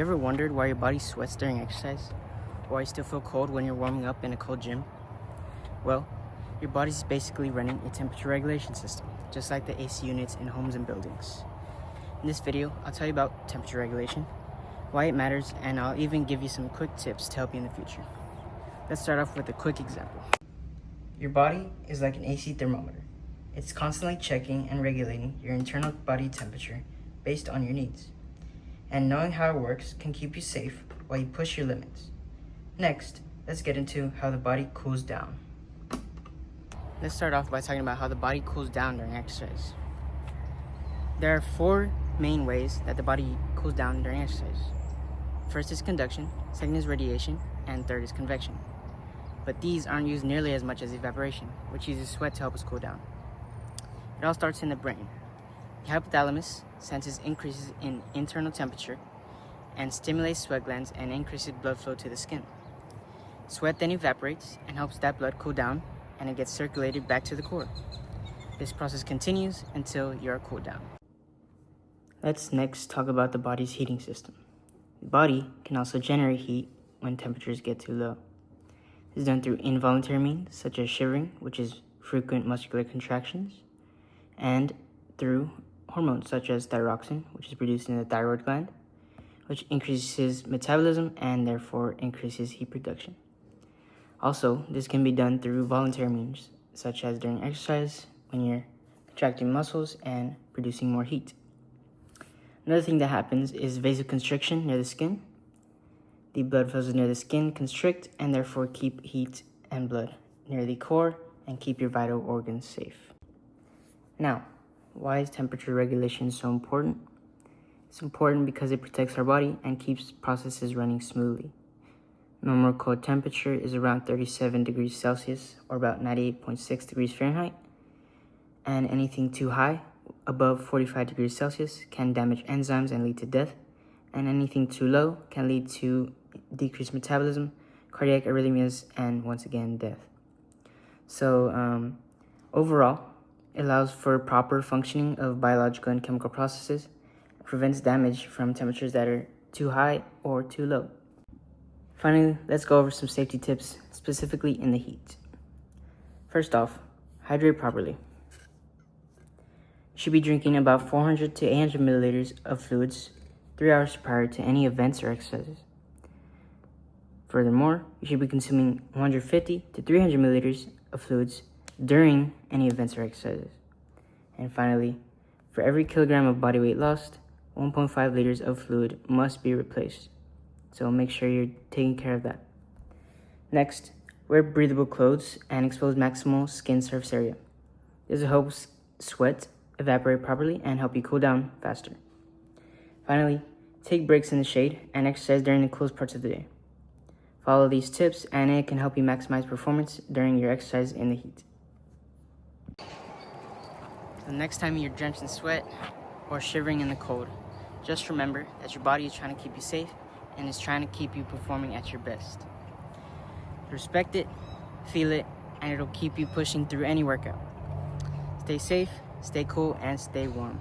ever wondered why your body sweats during exercise? Or why you still feel cold when you're warming up in a cold gym? Well, your body's basically running a temperature regulation system, just like the AC units in homes and buildings. In this video, I'll tell you about temperature regulation, why it matters, and I'll even give you some quick tips to help you in the future. Let's start off with a quick example. Your body is like an AC thermometer. It's constantly checking and regulating your internal body temperature based on your needs. And knowing how it works can keep you safe while you push your limits. Next, let's get into how the body cools down. Let's start off by talking about how the body cools down during exercise. There are 4 main ways that the body cools down during exercise. First is conduction, second is radiation, and third is convection. But these aren't used nearly as much as evaporation, which uses sweat to help us cool down. It all starts in the brain. The hypothalamus senses increases in internal temperature and stimulates sweat glands and increases blood flow to the skin. Sweat then evaporates and helps that blood cool down, and it gets circulated back to the core. This process continues until you are cooled down. Let's next talk about the body's heating system. The body can also generate heat when temperatures get too low. This is done through involuntary means such as shivering, which is frequent muscular contractions, and through hormones such as thyroxine, which is produced in the thyroid gland, which increases metabolism and therefore increases heat production. Also, this can be done through voluntary means, such as during exercise, when you're contracting muscles and producing more heat. Another thing that happens is vasoconstriction near the skin. The blood vessels near the skin constrict and therefore keep heat and blood near the core and keep your vital organs safe. Now, why is temperature regulation so important? It's important because it protects our body and keeps processes running smoothly. Normal core temperature is around 37 degrees Celsius or about 98.6 degrees Fahrenheit, and anything too high, above 45 degrees Celsius, can damage enzymes and lead to death, and anything too low can lead to decreased metabolism, cardiac arrhythmias, and once again, death. So overall, it allows for proper functioning of biological and chemical processes, and prevents damage from temperatures that are too high or too low. Finally, let's go over some safety tips, specifically in the heat. First off, hydrate properly. You should be drinking about 400 to 800 milliliters of fluids 3 hours prior to any events or exercises. Furthermore, you should be consuming 150 to 300 milliliters of fluids during any events or exercises. And finally, for every kilogram of body weight lost, 1.5 liters of fluid must be replaced. So make sure you're taking care of that. Next, wear breathable clothes and expose maximal skin surface area. This will help sweat evaporate properly and help you cool down faster. Finally, take breaks in the shade and exercise during the coolest parts of the day. Follow these tips and it can help you maximize performance during your exercise in the heat. The next time you're drenched in sweat or shivering in the cold, just remember that your body is trying to keep you safe and is trying to keep you performing at your best. Respect it, feel it, and it'll keep you pushing through any workout. Stay safe, stay cool, and stay warm.